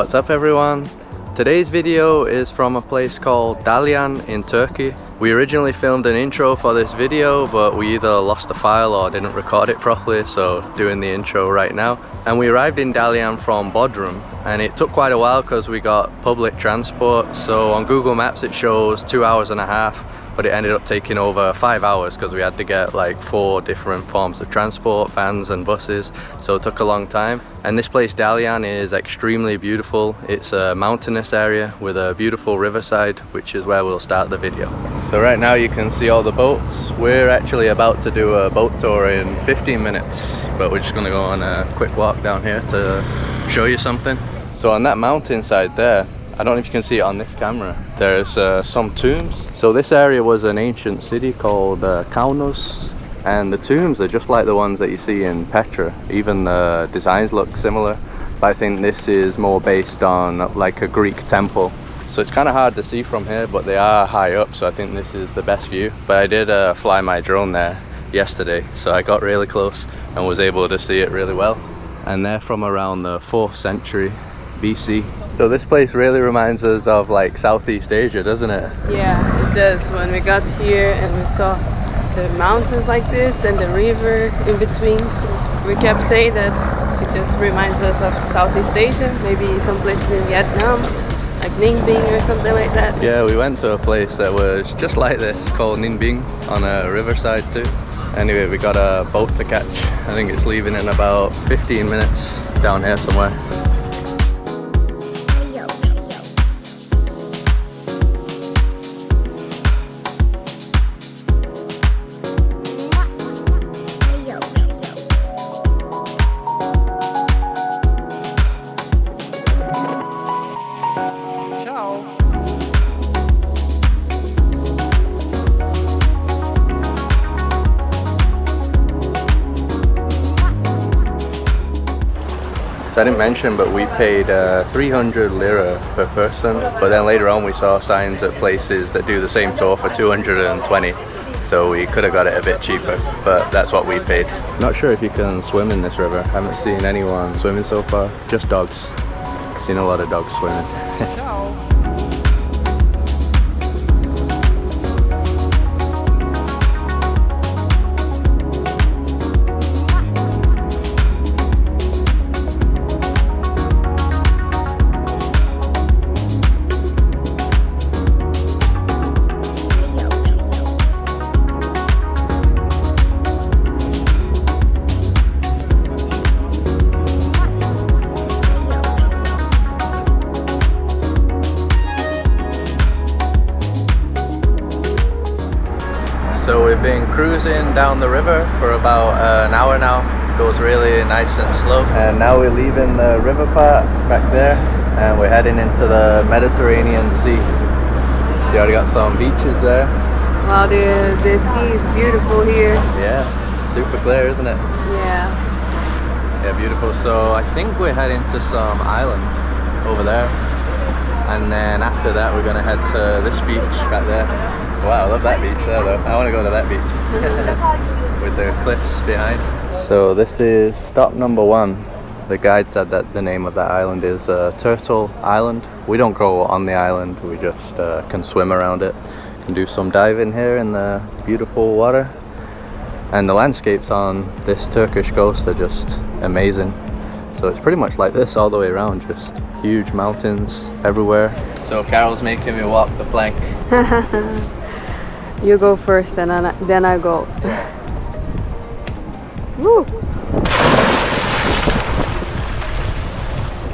What's up everyone? Today's video is from a place called Dalyan in Turkey. We originally filmed an intro for this video, but we either lost the file or didn't record it properly, so doing the intro right now. And we arrived in Dalyan from Bodrum, and it took quite a while because we got public transport. So on Google Maps it shows 2.5 hours, but it ended up taking over 5 hours because we had to get like 4 different forms of transport, vans and buses, so it took a long time. And this place Dalyan is extremely beautiful. It's a mountainous area with a beautiful riverside, which is where we'll start the video. So right now you can see all the boats. We're actually about to do a boat tour in 15 minutes, but we're just gonna go on a quick walk down here to show you something. So on that mountainside there, I don't know if you can see it on this camera, there's some tombs. So this area was an ancient city called Kaunas, and the tombs are just like the ones that you see in Petra. Even the designs look similar, but I think this is more based on like a Greek temple. So it's kind of hard to see from here, but they are high up, so I think this is the best view. But I did fly my drone there yesterday, so I got really close and was able to see it really well. And they're from around the 4th century BC. So this place really reminds us of like Southeast Asia, doesn't it? Yeah, it does. When we got here and we saw the mountains like this and the river in between, we kept saying that it just reminds us of Southeast Asia, maybe some places in Vietnam, like Ninh Binh or something like that. Yeah, we went to a place that was just like this, called Ninh Binh, on a riverside too. Anyway, we got a boat to catch. I think it's leaving in about 15 minutes down here somewhere. I didn't mention, but we paid 300 lira per person, but then later on we saw signs at places that do the same tour for 220, so we could have got it a bit cheaper, but that's what we paid. Not sure if you can swim in this river. Haven't seen anyone swimming so far, just dogs. Seen a lot of dogs swimming. So we've been cruising down the river for about an hour now. It goes really nice and slow. And now we're leaving the river part back there and we're heading into the Mediterranean Sea. See, already got some beaches there. Wow, the sea is beautiful here. Yeah, super clear, isn't it? Yeah. Yeah, beautiful. So I think we're heading to some island over there. And then after that we're gonna head to this beach back there. Wow, I love that beach there though. I want to go to that beach with the cliffs behind. So this is stop number 1. The guide said that the name of that island is Turtle Island. We don't go on the island, we just can swim around it. Can do some diving here in the beautiful water. And the landscapes on this Turkish coast are just amazing. So it's pretty much like this all the way around, just huge mountains everywhere. So Carol's making me walk the plank. You go first and then I go. Woo!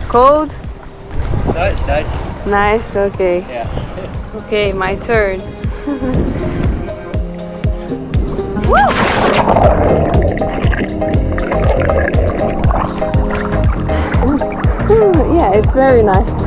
Cold? No, it's nice. Nice, okay. Yeah. Okay, my turn. Woo! Yeah, it's very nice.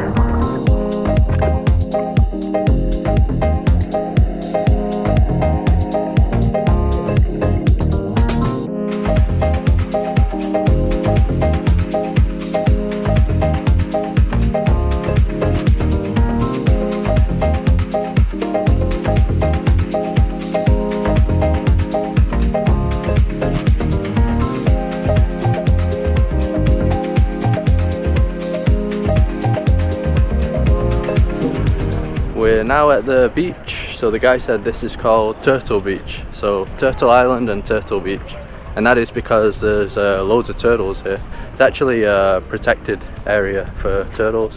now at the beach. So the guy said this is called Turtle Beach. So Turtle Island and Turtle Beach. And that is because there's loads of turtles here. It's actually a protected area for turtles.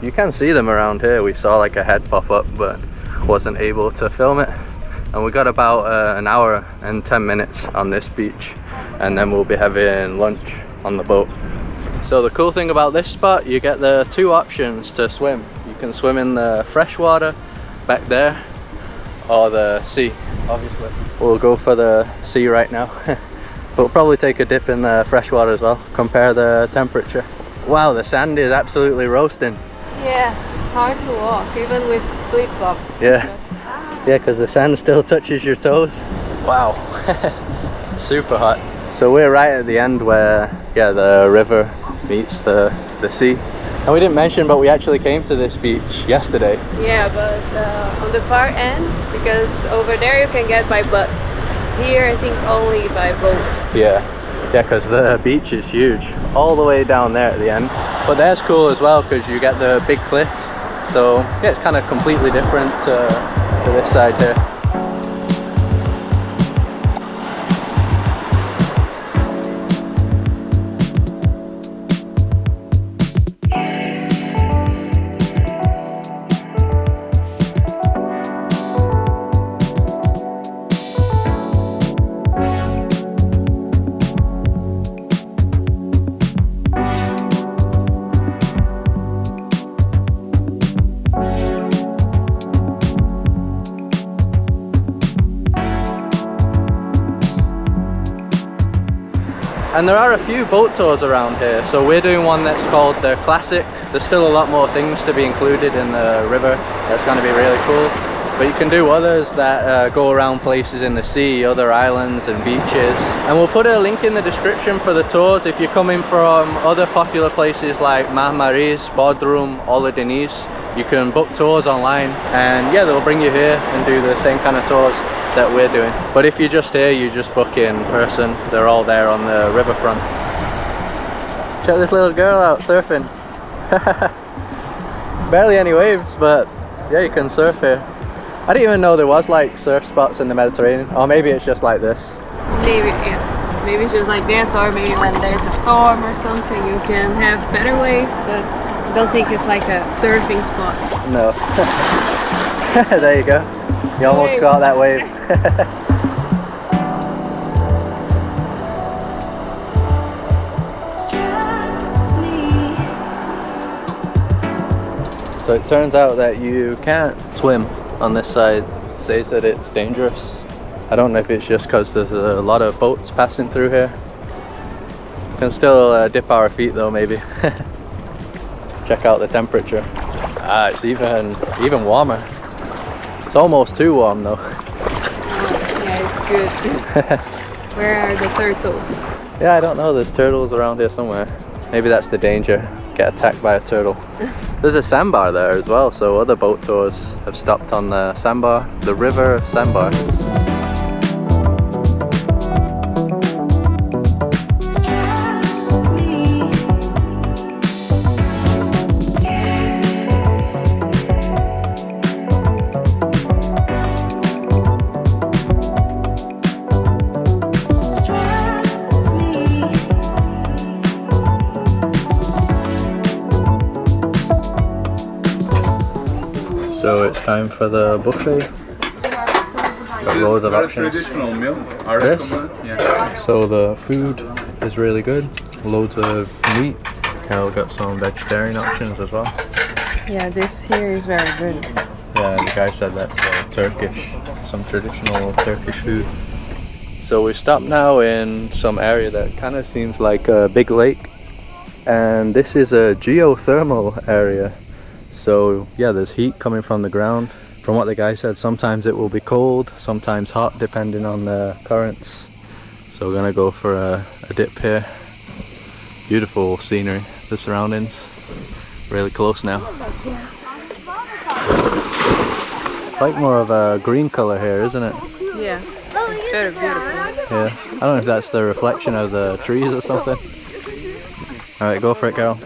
You can see them around here. We saw like a head pop up, but wasn't able to film it. And we got about an hour and 10 minutes on this beach, and then we'll be having lunch on the boat. So the cool thing about this spot, you get the two options to swim. You can swim in the fresh water back there, or the sea, obviously. We'll go for the sea right now. We'll probably take a dip in the fresh water as well, compare the temperature. Wow, the sand is absolutely roasting. Yeah, it's hard to walk, even with flip-flops. Yeah. Yeah, because the sand still touches your toes. Wow. Super hot. So we're right at the end where, yeah, the river meets the sea. And we didn't mention, but we actually came to this beach yesterday. Yeah, but on the far end, because over there you can get by bus. Here I think only by boat. Yeah, because the beach is huge, all the way down there at the end. But that's cool as well, because you get the big cliff. So yeah, it's kind of completely different to this side here. And there are a few boat tours around here, so we're doing one that's called the Classic. There's still a lot more things to be included in the river. That's going to be really cool. But you can do others that go around places in the sea, other islands and beaches. And we'll put a link in the description for the tours. If you're coming from other popular places like Marmaris, Bodrum, Ola Deniz, you can book tours online, and yeah, they'll bring you here and do the same kind of tours that we're doing. But if you're just here, you just book in person. They're all there on the riverfront. Check this little girl out surfing. Barely any waves, but yeah, you can surf here. I didn't even know there was like surf spots in the Mediterranean, or maybe it's just like this. Maybe, yeah. Maybe it's just like this, or maybe when there's a storm or something you can have better waves, but I don't think it's like a surfing spot. No. There you go. You almost caught that wave. So it turns out that you can't swim on this side. It says that it's dangerous. I don't know if it's just because there's a lot of boats passing through here. Can still dip our feet though, maybe. Check out the temperature. Ah, it's even warmer. It's almost too warm though. Yeah, it's good. Where are the turtles? Yeah, I don't know. There's turtles around here somewhere. Maybe that's the danger. Get attacked by a turtle. There's a sandbar there as well, so other boat tours have stopped on the sandbar, the river sandbar. So it's time for the buffet. Got loads of options. Traditional meal. This? Yeah. So the food is really good. Loads of meat. We've got some vegetarian options as well. Yeah, this here is very good. Yeah, the guy said that's Turkish, some traditional Turkish food. So we stopped now in some area that kind of seems like a big lake, and this is a geothermal area. So yeah, there's heat coming from the ground. From what the guy said, sometimes it will be cold, sometimes hot, depending on the currents. So we're gonna go for a dip here. Beautiful scenery, the surroundings. Really close now. It's like more of a green color here, isn't it? Yeah, it's very beautiful. Yeah, I don't know if that's the reflection of the trees or something. Alright, go for it, Carol.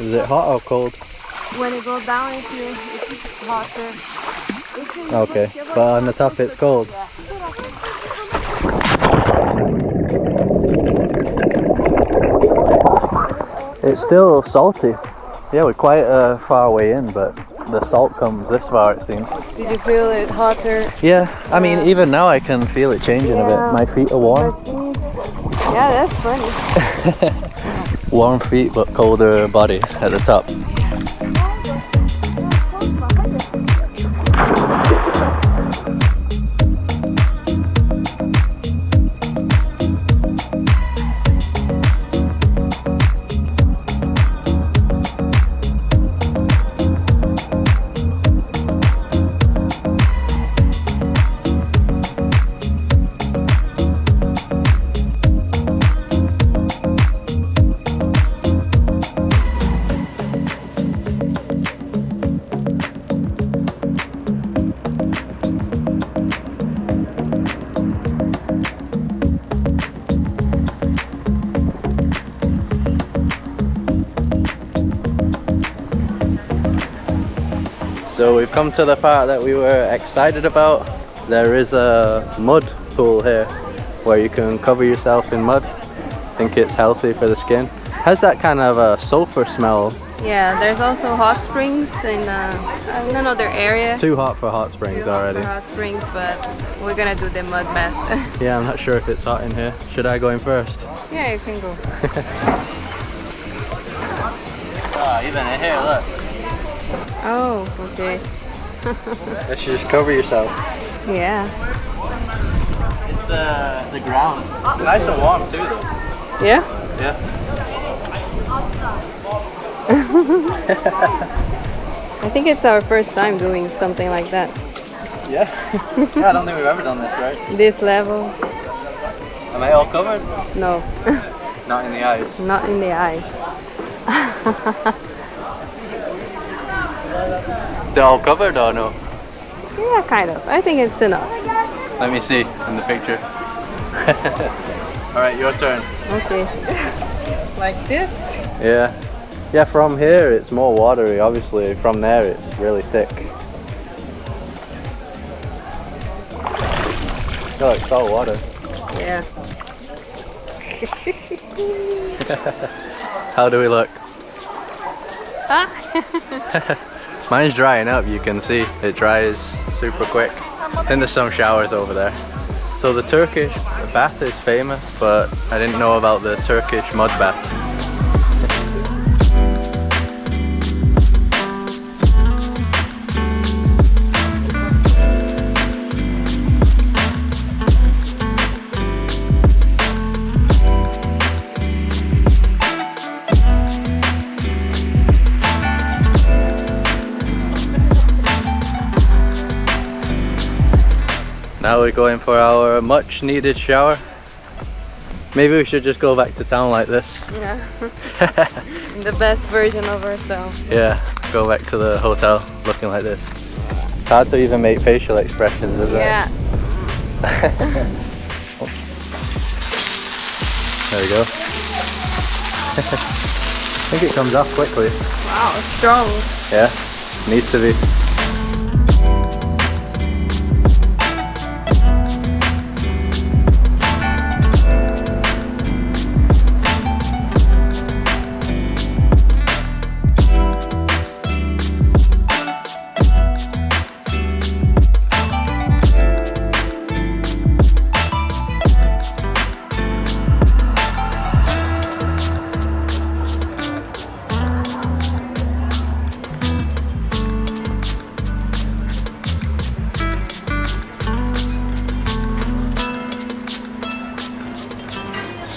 Is it hot or cold? When it goes down in here, it's hotter. Okay, but on the top it's cold. Yeah. It's still salty. Yeah, we're quite far way in, but the salt comes this far, it seems. Did you feel it hotter? Yeah, I mean, even now I can feel it changing a bit. My feet are warm. Yeah, that's funny. Warm feet, but colder body at the top. So we've come to the part that we were excited about. There is a mud pool here where you can cover yourself in mud. I think it's healthy for the skin. Has that kind of a sulfur smell. Yeah, there's also hot springs in another area. Too hot for hot springs already. Hot springs, but we're gonna do the mud bath. Yeah, I'm not sure if it's hot in here. Should I go in first? Yeah, you can go. Oh, even in here, look. Oh, okay. You should just cover yourself. Yeah. It's the ground. It's nice and warm too though. Yeah? Yeah. I think it's our first time doing something like that. Yeah? Yeah, I don't think we've ever done this, right? This level? Am I all covered? No. Not in the eyes. Not in the eye. They're all covered or no? Yeah, kind of. I think it's enough. Let me see in the picture. Alright, your turn. Okay. Like this? Yeah. Yeah, from here it's more watery, obviously. From there it's really thick. Oh, it's salt water. Yeah. How do we look? Ah. Mine's drying up, you can see. It dries super quick. I think there's some showers over there. So the Turkish bath is famous, but I didn't know about the Turkish mud bath. Now we're going for our much needed shower. Maybe we should just go back to town like this. Yeah. The best version of ourselves. Yeah, go back to the hotel looking like this. It's hard to even make facial expressions, isn't it? Yeah. There we go. I think it comes off quickly. Wow, it's strong. Yeah, needs to be.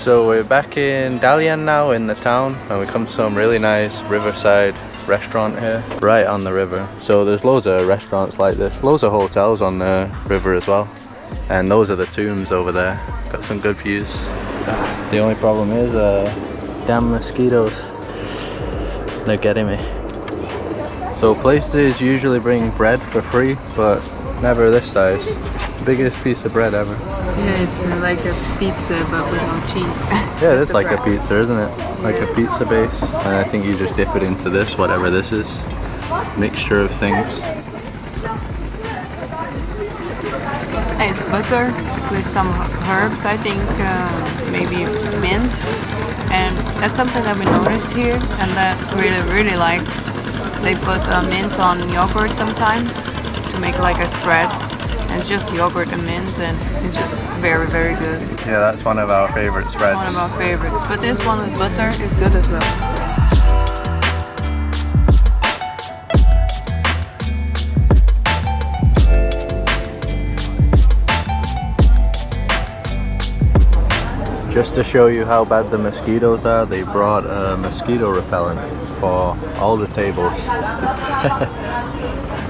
So we're back in Dalyan now in the town, and we come to some really nice riverside restaurant here, right on the river. So there's loads of restaurants like this, loads of hotels on the river as well. And those are the tombs over there. Got some good views. The only problem is damn mosquitoes. They're getting me. So places usually bring bread for free, but never this size. biggest piece of bread ever. Yeah, it's like a pizza but with no cheese. Yeah, it's like a pizza, isn't it? Like a pizza base. And I think you just dip it into this, whatever this is. Mixture of things. It's butter with some herbs, I think maybe mint. And that's something that we noticed here and that really like. They put mint on yogurt sometimes to make like a spread. And it's just yogurt and mint and it's just very good. Yeah, that's one of our favorite spreads. One of our favorites. But this one with butter is good as well. Just to show you how bad the mosquitoes are, they brought a mosquito repellent for all the tables.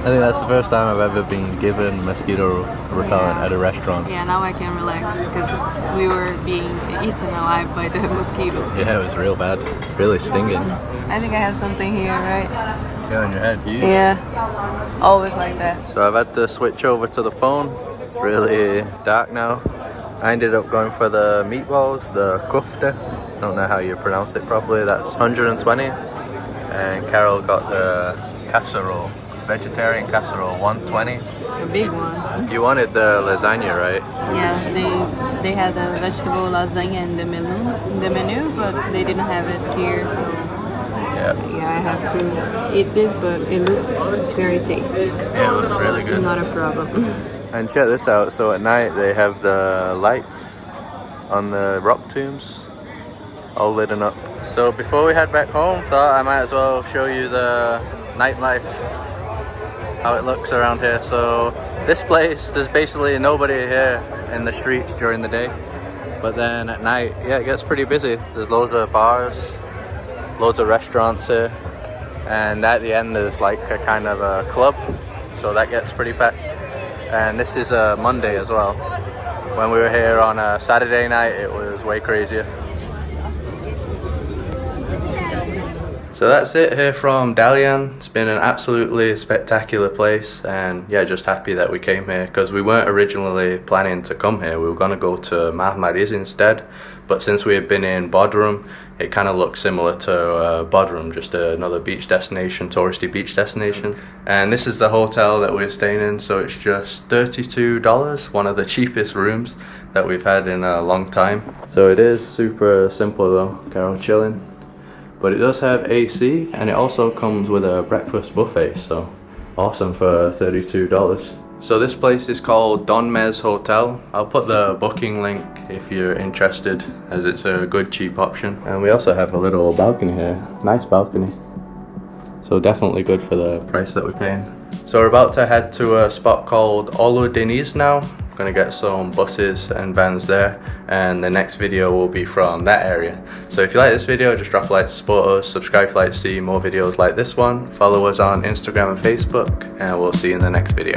I think that's the first time I've ever been given mosquito repellent at a restaurant. Yeah, now I can relax because we were being eaten alive by the mosquitoes. Yeah, it was real bad. Really stinging. I think I have something here, right? Yeah, on your head. Yeah, always like that. So I've had to switch over to the phone. It's really dark now. I ended up going for the meatballs, the kofta. I don't know how you pronounce it properly. That's 120. And Carol got the casserole, vegetarian casserole, 120. A big one. You wanted the lasagna, right? Yeah, they had a vegetable lasagna in the menu, but they didn't have it here, so yeah, I have to eat this, but it looks very tasty. Yeah, it looks really good. Not a problem. And check this out, so at night they have the lights on the rock tombs all lit up. So before we head back home, thought I might as well show you the nightlife, how it looks around here. So this place, there's basically nobody here in the streets during the day, but then at night, yeah, it gets pretty busy. There's loads of bars, loads of restaurants here, and at the end there's like a kind of a club, so that gets pretty packed. And this is a Monday as well. When we were here on a Saturday night, it was way crazier. So that's it here from Dalyan. It's been an absolutely spectacular place, and yeah, just happy that we came here because we weren't originally planning to come here. We were going to go to Marmaris instead, but since we had been in Bodrum, it kind of looks similar to Bodrum, just another beach destination, touristy beach destination. And this is the hotel that we're staying in, so it's just $32, one of the cheapest rooms that we've had in a long time. So it is super simple though, Carol chilling. But it does have AC, and it also comes with a breakfast buffet, so awesome for $32. So this place is called Don Mez Hotel. I'll put the booking link if you're interested, as it's a good cheap option. And we also have a little balcony here, nice balcony. So definitely good for the price that we're paying. So we're about to head to a spot called Olu Deniz now. Gonna get some buses and vans there, and the next video will be from that area. So if you like this video, just drop a like to support us, subscribe if you'd like to see more videos like this one, follow us on Instagram and Facebook, and we'll see you in the next video.